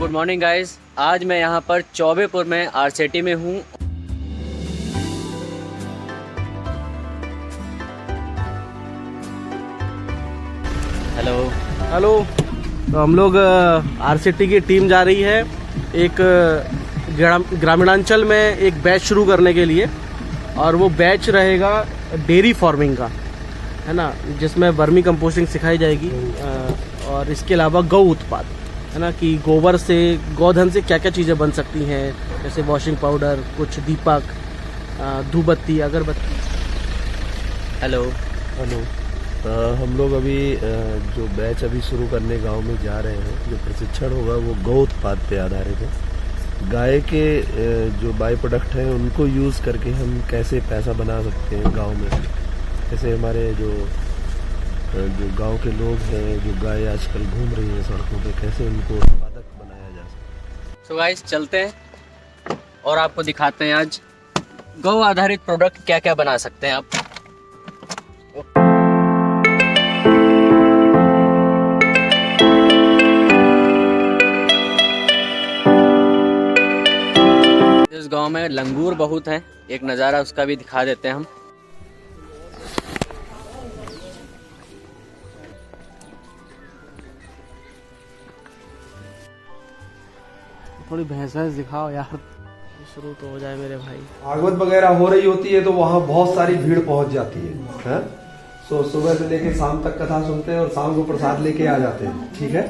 Good morning guys. आज मैं यहाँ पर चौबेपुर में आरसीटी में हूँ। हेलो। तो हम लोग आरसीटी की टीम जा रही है एक ग्रामीणांचल में एक बैच शुरू करने के लिए, और वो बैच रहेगा डेयरी फार्मिंग का, है ना, जिसमें वर्मी कंपोस्टिंग सिखाई जाएगी और इसके अलावा गौ उत्पाद, है ना, कि गोबर से, गोधन से क्या क्या चीज़ें बन सकती हैं, जैसे वॉशिंग पाउडर, कुछ दीपक, धूपबत्ती, अगरबत्ती। हेलो। हम लोग अभी जो बैच अभी शुरू करने गांव में जा रहे हैं, जो प्रशिक्षण होगा वो गौ उत्पाद पे आधारित है। गाय के जो बाई प्रोडक्ट हैं उनको यूज़ करके हम कैसे पैसा बना सकते हैं गांव में, कैसे हमारे जो गांव के लोग हैं, जो गाय आजकल घूम रही है सड़कों पे, कैसे उनको उत्पादक बनाया जा सकता है। सो गाइस चलते हैं और आपको दिखाते हैं आज गौ आधारित प्रोडक्ट क्या क्या बना सकते हैं आप। इस गांव में लंगूर बहुत हैं, एक नज़ारा उसका भी दिखा देते हैं हम। थोड़ी भैंस दिखाओ यार, शुरू तो हो जाए मेरे भाई। भागवत वगैरह हो रही होती है तो वहाँ बहुत सारी भीड़ पहुँच जाती है। सो सुबह से लेके शाम तक कथा सुनते हैं और शाम को प्रसाद लेके आ जाते हैं, ठीक है।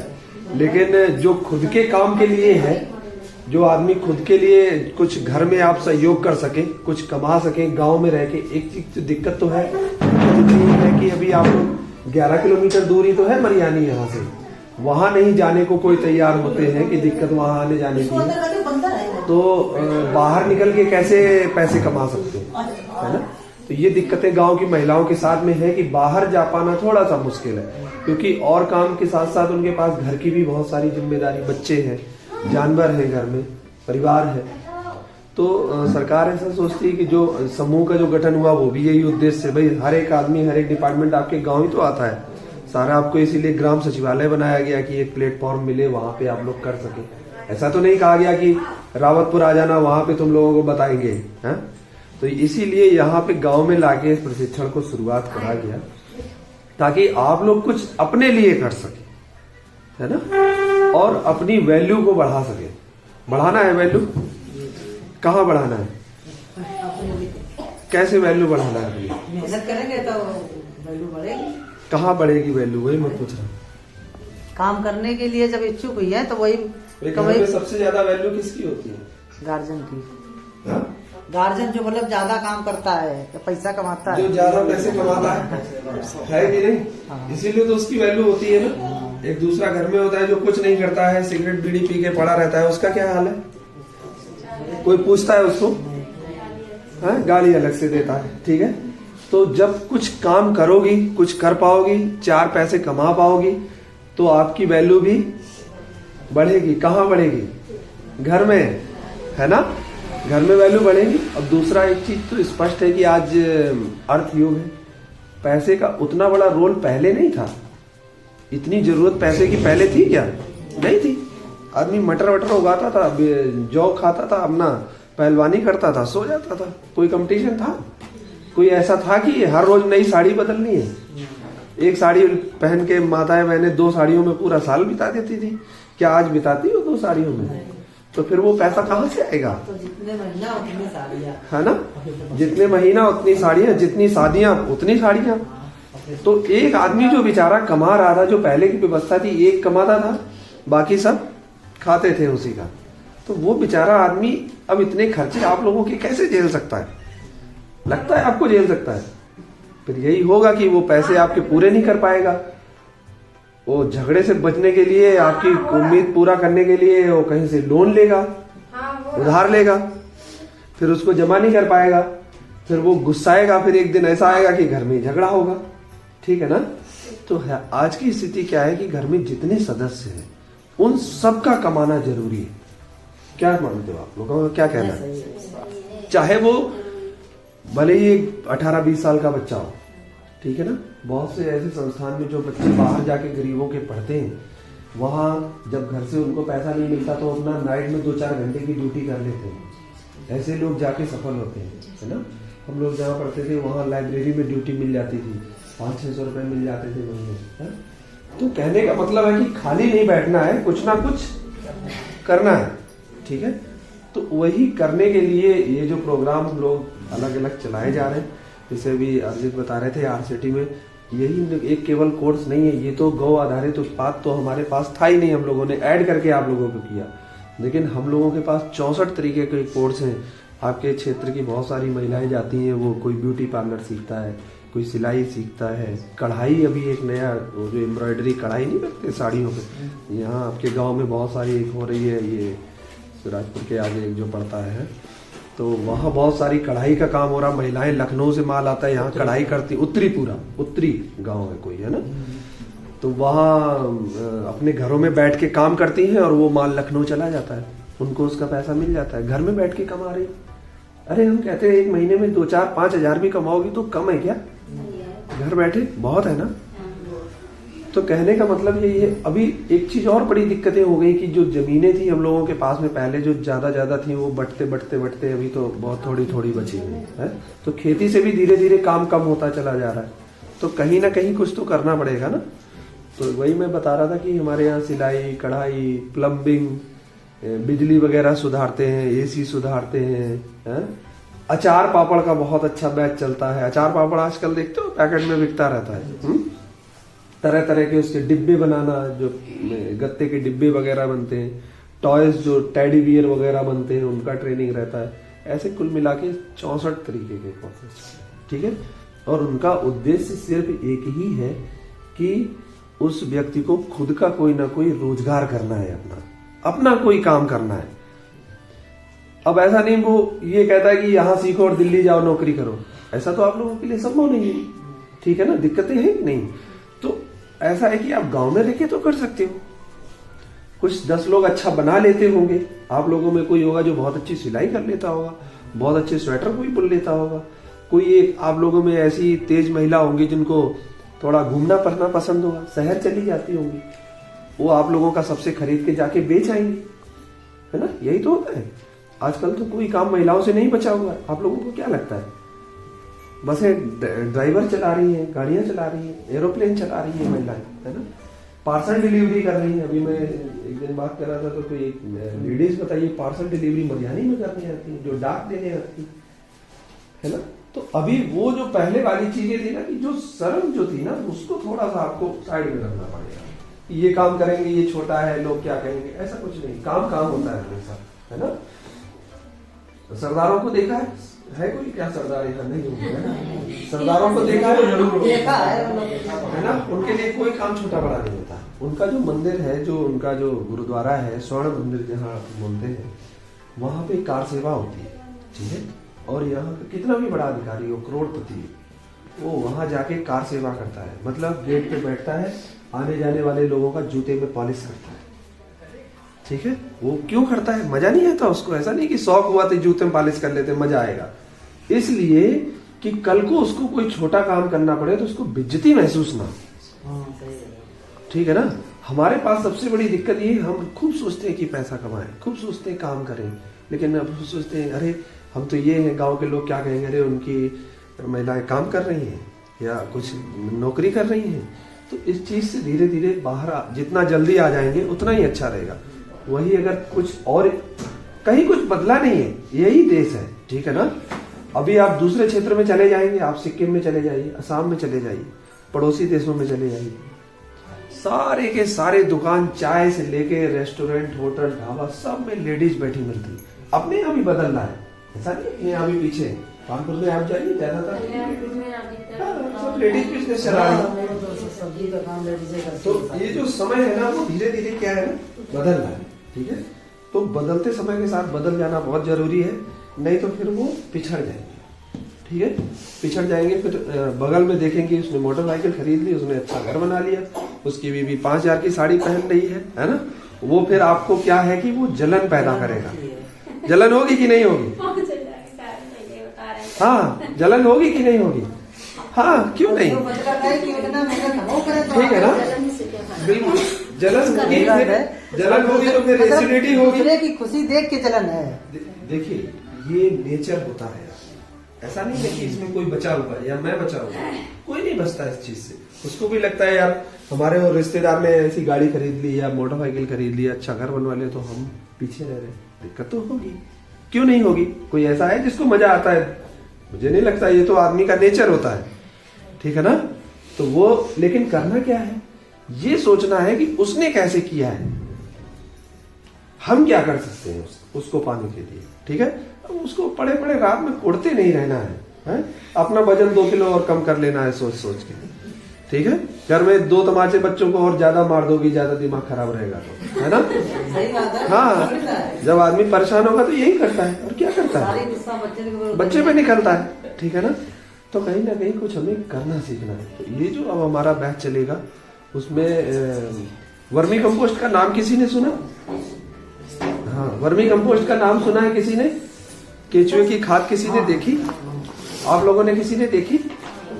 लेकिन जो खुद के काम के लिए है, जो आदमी खुद के लिए कुछ घर में आप सहयोग कर सके, कुछ कमा सके गांव में रह के, एक चीज दिक्कत तो है कि अभी आप लोग 11 किलोमीटर दूरी तो है मरियानी यहाँ से, वहां नहीं जाने को कोई तैयार होते हैं कि दिक्कत वहां आने जाने की है, तो बाहर निकल के कैसे पैसे कमा सकते हैं, है ना। तो ये दिक्कतें गांव की महिलाओं के साथ में है कि बाहर जा पाना थोड़ा सा मुश्किल है, क्योंकि और काम के साथ साथ उनके पास घर की भी बहुत सारी जिम्मेदारी, बच्चे हैं, जानवर है, घर में परिवार है। तो सरकार ऐसा सोचती है कि जो समूह का जो गठन हुआ वो भी यही उद्देश्य है, भाई हर एक आदमी, हर एक डिपार्टमेंट आपके गांव ही तो आता है सारा, आपको इसीलिए ग्राम सचिवालय बनाया गया कि एक प्लेटफॉर्म मिले, वहां पे आप लोग कर सके। ऐसा तो नहीं कहा गया कि रावतपुर आ जाना, वहां पे तुम लोगों को बताएंगे, है। तो इसीलिए यहाँ पे गांव में लाके इस प्रशिक्षण को शुरुआत करा गया, ताकि आप लोग कुछ अपने लिए कर सके, है ना, और अपनी वैल्यू को बढ़ा सके। बढ़ाना है वैल्यू, कहाँ बढ़ाना है, कैसे वैल्यू बढ़ाना है अपनी, मेहनत करेंगे तो वैल्यू बढ़ेगी। कहाँ बढ़ेगी वैल्यू, वही मैं पूछ रहा हूँ। काम करने के लिए जब इच्छुक हुई है तो वही सबसे ज्यादा वैल्यू किसकी होती है, गार्जियन की। हा? गार्जियन जो मतलब ज्यादा काम करता है, पैसा कमाता है, जो ज्यादा पैसे कमाता है कि नहीं, इसीलिए तो उसकी वैल्यू होती है ना। एक दूसरा घर में होता है जो कुछ नहीं करता है, सिगरेट बीड़ी पी के पड़ा रहता है, उसका क्या हाल है, कोई पूछता है उसको, है, गाली अलग से देता है, ठीक है। तो जब कुछ काम करोगी, कुछ कर पाओगी, 4 पैसे कमा पाओगी, तो आपकी वैल्यू भी बढ़ेगी। कहाँ बढ़ेगी, घर में, है ना, घर में वैल्यू बढ़ेगी। अब दूसरा एक चीज तो स्पष्ट है कि आज अर्थ युग है, पैसे का उतना बड़ा रोल पहले नहीं था। इतनी जरूरत पैसे की पहले थी क्या, नहीं थी। आदमी मटर वटर उगाता था, जौ खाता था, अपना पहलवानी करता था, सो जाता था। कोई कंपटीशन था, कोई ऐसा था कि हर रोज नई साड़ी बदलनी है। एक साड़ी पहन के माताएं बहनें 2 साड़ियों में पूरा साल बिता देती थी। क्या आज बिताती हो 2 साड़ियों में? तो फिर वो पैसा कहाँ से आएगा, तो जितने महीना उतनी साड़ियाँ, है ना, जितने महीना उतनी साड़ियाँ, जितनी शादियां उतनी साड़ियाँ। तो एक आदमी जो बेचारा कमा रहा था, जो पहले की व्यवस्था थी, एक कमाता था, बाकी सब खाते थे उसी का, तो वो बेचारा आदमी अब इतने खर्चे आप लोगों के कैसे झेल सकता है? लगता है आपको झेल सकता है? फिर यही होगा कि वो पैसे आपके पूरे नहीं कर पाएगा। वो झगड़े से बचने के लिए, आपकी उम्मीद पूरा करने के लिए वो कहीं से लोन लेगा, उधार लेगा, फिर उसको जमा नहीं कर पाएगा, फिर वो गुस्साएगा, फिर एक दिन ऐसा आएगा कि घर में झगड़ा होगा, ठीक है ना। तो आज की स्थिति क्या है कि घर में जितने सदस्य हैं उन सब का कमाना जरूरी है। क्या मानते हो आप लोगों का, क्या कहना है? चाहे वो भले ही 18-20 साल का बच्चा हो, ठीक है ना। बहुत से ऐसे संस्थान में जो बच्चे बाहर जाके गरीबों के पढ़ते हैं, वहाँ जब घर से उनको पैसा नहीं मिलता तो अपना नाइट में 2-4 घंटे की ड्यूटी कर लेते हैं। ऐसे लोग जाके सफल होते हैं, है ना। हम लोग जहाँ पढ़ते थे वहाँ लाइब्रेरी में ड्यूटी मिल जाती थी, 500-600 रुपए मिल जाते थे महीने, है? तो कहने का मतलब है कि खाली नहीं बैठना है, कुछ ना कुछ करना है, ठीक है। तो वही करने के लिए ये जो प्रोग्राम हम लोग अलग अलग चलाए जा रहे हैं, जैसे भी अर्जित बता रहे थे आरसीटी में यही एक केवल कोर्स नहीं है, ये तो गौ आधारित उत्पाद तो हमारे पास था ही नहीं, हम लोगों ने ऐड करके आप लोगों को किया। लेकिन हम लोगों के पास 64 तरीके के कोर्स हैं। आपके क्षेत्र की बहुत सारी महिलाएं जाती हैं, वो कोई ब्यूटी पार्लर सीखता है, कोई सिलाई सीखता है, कढ़ाई अभी एक नया वो जो एम्ब्रॉयडरी कढ़ाई नहीं करते साड़ियों पे, यहाँ आपके गाँव में बहुत सारी एक हो रही है, ये सिराजपुर के आगे एक जो पड़ता है, तो वहाँ बहुत सारी कढ़ाई का काम हो रहा। महिलाएं लखनऊ से माल आता है यहाँ कढ़ाई करती, उत्तरी गांव है कोई, है ना, तो वहाँ अपने घरों में बैठ के काम करती हैं और वो माल लखनऊ चला जाता है, उनको उसका पैसा मिल जाता है, घर में बैठ के कमा रही। अरे हम कहते हैं एक महीने में 2-4-5 हजार भी कमाओगी तो कम है क्या, घर बैठे बहुत है ना। तो कहने का मतलब ये अभी एक चीज और बड़ी दिक्कतें हो गई कि जो जमीनें थी हम लोगों के पास में पहले जो ज्यादा थी वो बढ़ते अभी तो बहुत थोड़ी बची हुई है। तो खेती से भी धीरे धीरे काम कम होता चला जा रहा है, तो कहीं ना कहीं कुछ तो करना पड़ेगा ना। तो वही मैं बता रहा था कि हमारे यहाँ सिलाई, कढ़ाई, प्लम्बिंग, बिजली वगैरह सुधारते हैं, एसी सुधारते हैं, अचार पापड़ का बहुत अच्छा बैच चलता है। अचार पापड़ आजकल देखते हो पैकेट में बिकता रहता है, तरह तरह के उसके डिब्बे बनाना, जो गत्ते के डिब्बे वगैरह बनते हैं, टॉयज जो टेडी बियर वगैरह बनते हैं उनका ट्रेनिंग रहता है। ऐसे कुल मिला के 64 तरीके के कोर्सेस, ठीक है। और उनका उद्देश्य सिर्फ एक ही है कि उस व्यक्ति को खुद का कोई ना कोई रोजगार करना है, अपना कोई काम करना है। अब ऐसा नहीं वो ये कहता है कि यहाँ सीखो और दिल्ली जाओ नौकरी करो, ऐसा तो आप लोगों के लिए संभव नहीं है, ठीक है ना। दिक्कतें हैं कि नहीं, तो ऐसा है कि आप गांव में रहकर तो कर सकते हो। कुछ 10 लोग अच्छा बना लेते होंगे, आप लोगों में कोई होगा जो बहुत अच्छी सिलाई कर लेता होगा, बहुत अच्छे स्वेटर कोई बुन लेता होगा, कोई एक आप लोगों में ऐसी तेज महिला होंगी जिनको थोड़ा घूमना फिरना पसंद होगा, शहर चली जाती होंगी, वो आप लोगों का सबसे खरीद के जाके बेच आएंगी, है ना। यही तो होता है आजकल। तो कोई काम महिलाओं से नहीं बचा हुआ है। आप लोगों को क्या लगता है बसें ड्राइवर चला रही हैं, गाड़ियां चला रही हैं, एरोप्लेन चला रही है महिलाएं, है ना, पार्सल डिलीवरी कर रही हैं। अभी मैं एक दिन बात कर रहा था तो कोई एक लेडीज बताइए पार्सल डिलीवरी मरियानी में करनी आती है, जो डाक देने आती है ना। तो अभी वो जो पहले वाली चीजें थी ना, कि जो शर्म जो थी ना, उसको थोड़ा सा आपको साइड में रखना पड़ेगा। ये काम करेंगे, ये छोटा है, लोग क्या कहेंगे, ऐसा कुछ नहीं। काम होता है हमेशा, है ना। सरदारों को देखा है कोई क्या सरदार यहाँ नहीं होंगे, है ना। सरदारों को देखा है, है ना। उनके लिए कोई काम छोटा बड़ा नहीं होता। उनका जो मंदिर है, जो उनका जो गुरुद्वारा है, स्वर्ण मंदिर जहाँ बोलते हैं, वहां पे कार सेवा होती है, ठीक है। और यहाँ का कितना भी बड़ा अधिकारी हो, करोड़पति, वो वहां जाके कार सेवा करता है। मतलब गेट पे बैठता है, आने जाने वाले लोगों का जूते में पॉलिश करता है, ठीक है। वो क्यों करता है, मजा नहीं आता उसको। ऐसा नहीं कि शौक हुआ तो जूते में पॉलिश कर लेते, मजा आएगा। इसलिए कि कल को उसको कोई छोटा काम करना पड़े तो उसको बेइज्जती महसूस ना, ठीक है ना। हमारे पास सबसे बड़ी दिक्कत ये, हम खूब सोचते हैं कि पैसा कमाएं, खूब सोचते हैं काम करें, लेकिन अब सोचते हैं अरे हम तो ये हैं, गांव के लोग क्या कहेंगे, अरे उनकी महिलाएं काम कर रही हैं या कुछ नौकरी कर रही हैं। तो इस चीज से धीरे धीरे बाहर जितना जल्दी आ जाएंगे उतना ही अच्छा रहेगा। वही अगर कुछ और कहीं कुछ बदला नहीं है, यही देश है, ठीक है ना। अभी आप दूसरे क्षेत्र में चले जाएंगे, आप सिक्किम में चले जाइए, असम में चले जाइए, पड़ोसी देशों में चले जाइए, सारे के सारे दुकान, चाय से लेके रेस्टोरेंट, होटल, ढाबा, सब में लेडीज बैठी मिलती। अपने यहाँ भी बदल रहा है, ऐसा नहीं यहाँ भी पीछे। कानपुर में आप जाइए, ज्यादातर सब लेडीज बिजनेस चला रही है। तो ये जो समय है ना, वो धीरे धीरे क्या है ना, बदल रहा है, ठीक है। तो बदलते समय के साथ बदल जाना बहुत जरूरी है, नहीं तो फिर वो पिछड़ जाएंगे, ठीक है। पिछड़ जाएंगे, फिर बगल में देखेंगे उसने मोटरसाइकिल खरीद ली, उसने अच्छा घर बना लिया, उसकी बीवी 5000 की साड़ी पहन रही है ना। वो फिर आपको क्या है कि वो जलन पैदा करेगा। जलन होगी कि नहीं होगी? हाँ, जलन होगी कि नहीं होगी? हाँ, क्यों नहीं, ठीक है ना। बिल्कुल जलन होगी, सही बात है। जलन होगी तो फिर मतलब एसिडिटी होगी। दूसरे की खुशी देख के जलन है। देखिए ये नेचर होता है, ऐसा नहीं है कि इसमें कोई बचा हुआ है या मैं बचा हुआ है, कोई नहीं बचता इस चीज से। उसको भी लगता है यार हमारे और रिश्तेदार ने ऐसी गाड़ी खरीद ली या मोटरसाइकिल खरीद ली, अच्छा घर बनवा ले, तो हम पीछे रह रहे। दिक्कत तो होगी, क्यों नहीं होगी? कोई ऐसा है जिसको मजा आता है? मुझे नहीं लगता, ये तो आदमी का नेचर होता है, ठीक है ना? तो वो लेकिन करना क्या है, ये सोचना है कि उसने कैसे किया है, हम क्या कर सकते हैं उसको पाने के लिए, ठीक है? अब उसको पड़े पड़े रात में उड़ते नहीं रहना है? अपना वजन 2 किलो और कम कर लेना है सोच सोच के, ठीक है? घर में 2 तमाचे बच्चों को और ज्यादा मार दोगी, ज्यादा दिमाग खराब रहेगा तो, है ना? सही बात है। हाँ, जब आदमी परेशान होगा तो यही करता है, और क्या करता सारी है? गुस्सा बच्चे पे निकलता है, ठीक है ना? तो कहीं ना कहीं कुछ हमें करना सीखना है। तो ये जो अब हमारा बैच चलेगा उसमें वर्मी कंपोस्ट का नाम किसी ने सुना? हाँ, वर्मी कंपोस्ट का नाम सुना है किसी ने? केचुए की खाद किसी ने देखी? आप लोगों ने किसी ने देखी?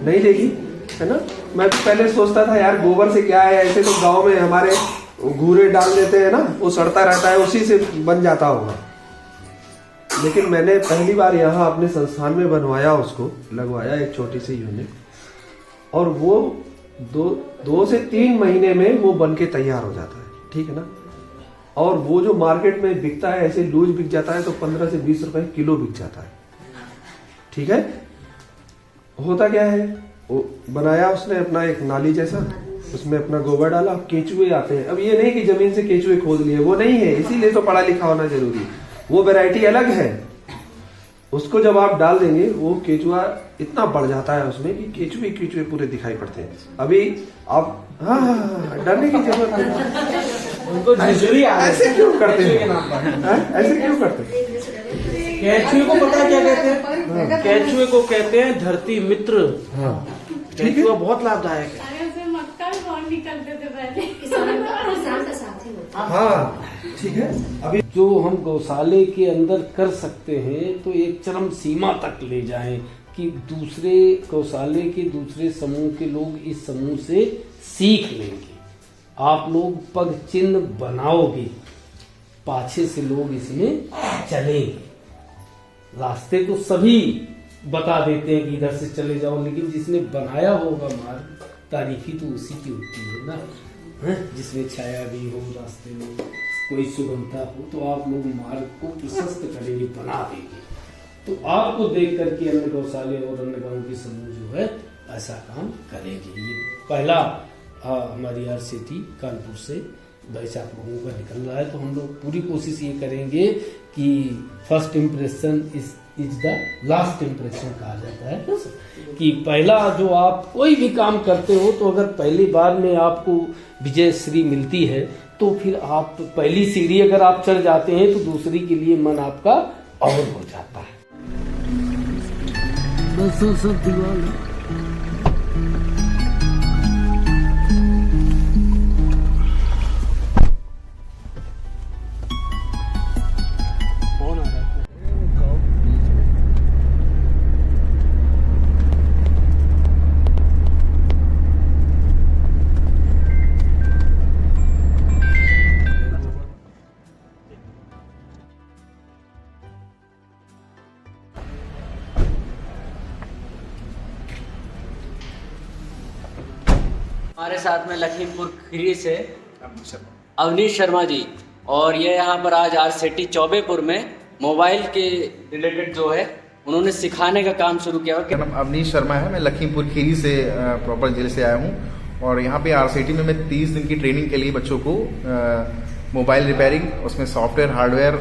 नहीं देखी, है ना? मैं पहले सोचता था यार गोबर से क्या है, ऐसे तो गांव में हमारे घूरे डाल देते हैं ना, वो सड़ता रहता है, उसी से बन जाता होगा। लेकिन मैंने पहली बार यहाँ अपने संस्थान में बनवाया, उसको लगवाया एक छोटी सी यूनिट, और वो 2 से 3 महीने में वो बन के तैयार हो जाता है, ठीक है ना? और वो जो मार्केट में बिकता है ऐसे लूज बिक जाता है तो 15 से 20 रुपए किलो बिक जाता है, ठीक है? होता क्या है, वो बनाया उसने अपना एक नाली जैसा, उसमें अपना गोबर डाला, केचुए आते हैं। अब ये नहीं कि जमीन से केचुए खोद लिए, वो नहीं है, इसीलिए तो पढ़ा लिखा होना जरूरी है। वो वैरायटी अलग है, उसको जब आप डाल देंगे वो केचुआ इतना बढ़ जाता है उसमें कि केचुए केचुए पूरे दिखाई पड़ते हैं। अभी आप हाँ, डरने की जरूरत नहीं, उनको झिझुरी आ रही है। ऐसे क्यों करते केचुए हैं? के नाम पर। हाँ, ऐसे क्यों करते हैं? केचुए को पता है क्या कहते हैं? केचुए को कहते हैं धरती मित्र। हाँ, ठीक है। केचुआ बहुत लाभदायक है। अरे उसमें मक्का भी बहुत निकलते थे पहले। किसान का साथी होता है। हाँ, ठीक है। अभी जो हम गौशाले के अंदर कर सकते हैं तो एक चरम सीमा तक ले जाएं कि दूसरे गौशाले के दूसरे समूह के लोग इस समूह से सीख लेंगे। आप लोग पग चिन्ह बनाओगे, पाछे से लोग इसमें चलेंगे। रास्ते तो सभी बता देते हैं कि इधर से चले जाओ, लेकिन जिसने बनाया होगा मार्ग, तारीफी तो उसी की होती है ना, जिसमें छाया भी हो, रास्ते में कोई सुगमता हो, तो आप लोग मार्ग को प्रशस्त करेंगे, बना देंगे। तो आपको देख करके अन्य गौशाले और अन्य गाँव के समूह जो है ऐसा काम करेंगे। ये पहला हमारी RCT कानपुर से बैच आप लोगों का निकल रहा है, तो हम लोग पूरी कोशिश ये करेंगे कि first impression is the last impression कहा जाता है ना सर, कि पहला जो आप कोई भी काम करते हो तो अगर पहली बार में आपको विजय श्री मिलती है तो फिर आप पहली सीढ़ी अगर आप चढ़ जाते हैं तो दूसरी के लिए मन आपका और हो जाता है। बस सब दीवार हमारे साथ में लखीमपुर खीरी से अवनीश शर्मा जी, और ये यहाँ पर आज RCT चौबेपुर में मोबाइल के रिलेटेड जो है उन्होंने सिखाने का काम शुरू किया। मेरा नाम अवनीश शर्मा है, मैं लखीमपुर खीरी से प्रॉपर जिले से आया हूँ, और यहाँ पे RCT में मैं 30 दिन की ट्रेनिंग के लिए बच्चों को मोबाइल रिपेयरिंग, उसमें सॉफ्टवेयर हार्डवेयर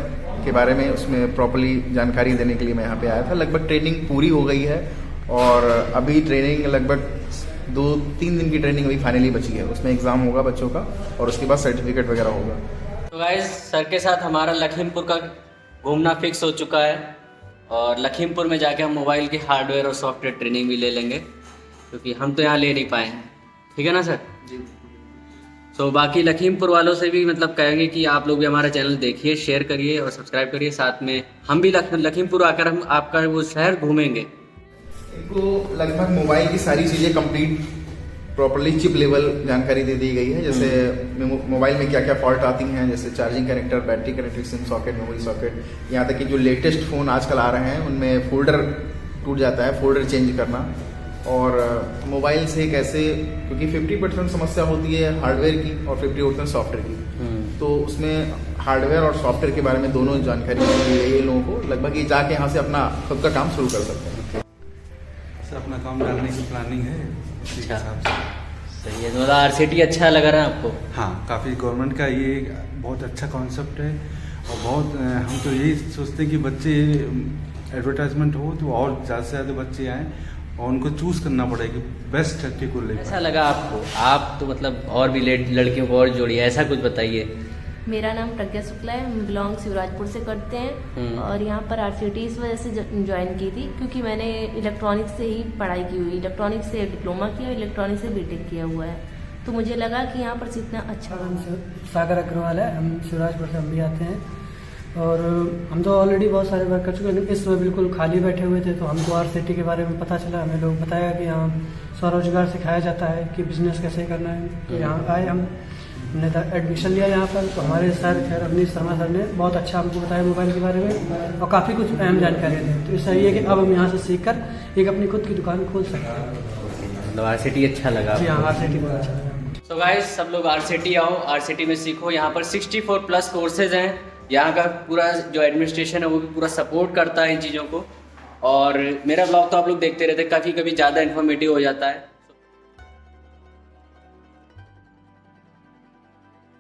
के बारे में उसमें प्रॉपरली जानकारी देने के लिए मैं यहाँ पे आया था। लगभग ट्रेनिंग पूरी हो गई है और अभी ट्रेनिंग लगभग 2-3 दिन की ट्रेनिंग अभी फाइनली बची है, उसमें एग्जाम होगा बच्चों का और उसके बाद सर्टिफिकेट वगैरह होगा। तो गाइस सर के साथ हमारा लखीमपुर का घूमना फिक्स हो चुका है, और लखीमपुर में जाके हम मोबाइल की हार्डवेयर और सॉफ्टवेयर ट्रेनिंग भी ले लेंगे, क्योंकि हम तो यहाँ ले नहीं पाए हैं। ठीक है ना सर जी। तो बाकी लखीमपुर वालों से भी मतलब कहेंगे कि आप लोग भी हमारा चैनल देखिए, शेयर करिए और सब्सक्राइब करिए। साथ में हम भी लखीमपुर आकर हम आपका वो शहर घूमेंगे। इनको लगभग मोबाइल की सारी चीज़ें कंप्लीट प्रॉपरली चिप लेवल जानकारी दे दी गई है, जैसे मोबाइल में क्या क्या फॉल्ट आती हैं, जैसे charging connector, battery connector, SIM socket, memory socket, यहाँ तक कि जो लेटेस्ट फ़ोन आजकल आ रहे हैं उनमें फोल्डर टूट जाता है, फोल्डर चेंज करना, और मोबाइल से कैसे, क्योंकि 50% समस्या होती है हार्डवेयर की और 50% सॉफ्टवेयर की, तो उसमें हार्डवेयर और सॉफ्टवेयर के बारे में दोनों जानकारी दी गई है लोगों को। लगभग ये जाके यहाँ से अपना खुद का काम शुरू कर सकते हैं। सर अपना काम डालने की प्लानिंग है उसी के हिसाब से। सही है, तो मतलब RCT अच्छा लग रहा है आपको? हाँ, काफ़ी गवर्नमेंट का ये बहुत अच्छा कॉन्सेप्ट है, और बहुत हम तो यही सोचते हैं कि बच्चे एडवर्टाइजमेंट हो तो और ज़्यादा से ज़्यादा बच्चे आएँ, और उनको चूज़ करना पड़ेगा बेस्ट के को लेकर। ऐसा लगा आपको? आप तो मतलब और भी लड़कियों को और जोड़िए, ऐसा कुछ बताइए। मेरा नाम प्रज्ञा शुक्ला है, हम बिलोंग शिवराजपुर से करते हैं, और यहाँ पर RCT इस वजह से ज्वाइन की थी क्योंकि मैंने इलेक्ट्रॉनिक्स से ही पढ़ाई की हुई, इलेक्ट्रॉनिक्स से डिप्लोमा किया और इलेक्ट्रॉनिक्स से बीटेक किया हुआ है, तो मुझे लगा कि यहाँ पर सीखना अच्छा होगा। सागर अग्रवाल है, हम शिवराजपुर से हम भी आते हैं, और हम तो ऑलरेडी बहुत सारे वर्क कर चुके हैं, लेकिन इस समय बिल्कुल खाली बैठे हुए थे, तो हमको RCT के बारे में पता चला, हमें लोग बताया कि यहाँ स्वरोजगार सिखाया जाता है कि बिजनेस कैसे करना है, तो यहाँ आए हमने एडमिशन लिया यहाँ पर। तो हमारे सर खैर अवनीश शर्मा सर ने बहुत अच्छा हमको बताया मोबाइल के बारे में, और काफ़ी कुछ अहम जानकारी दी, तो इससे ये है कि अब हम यहाँ से सीख कर एक अपनी खुद की दुकान खोल सकते हैं। मतलब RCT अच्छा लगा? जी हाँ, RCT बहुत अच्छा लगा। तो गाइस सब लोग RCT आओ, RCT में सीखो। यहाँ पर 64+ कोर्सेज हैं, यहाँ का पूरा जो एडमिनिस्ट्रेशन है वो भी पूरा सपोर्ट करता है इन चीज़ों को, और मेरा ब्लॉग तो आप लोग देखते रहते, कभी कभी ज़्यादा इन्फॉर्मेटिव हो जाता है,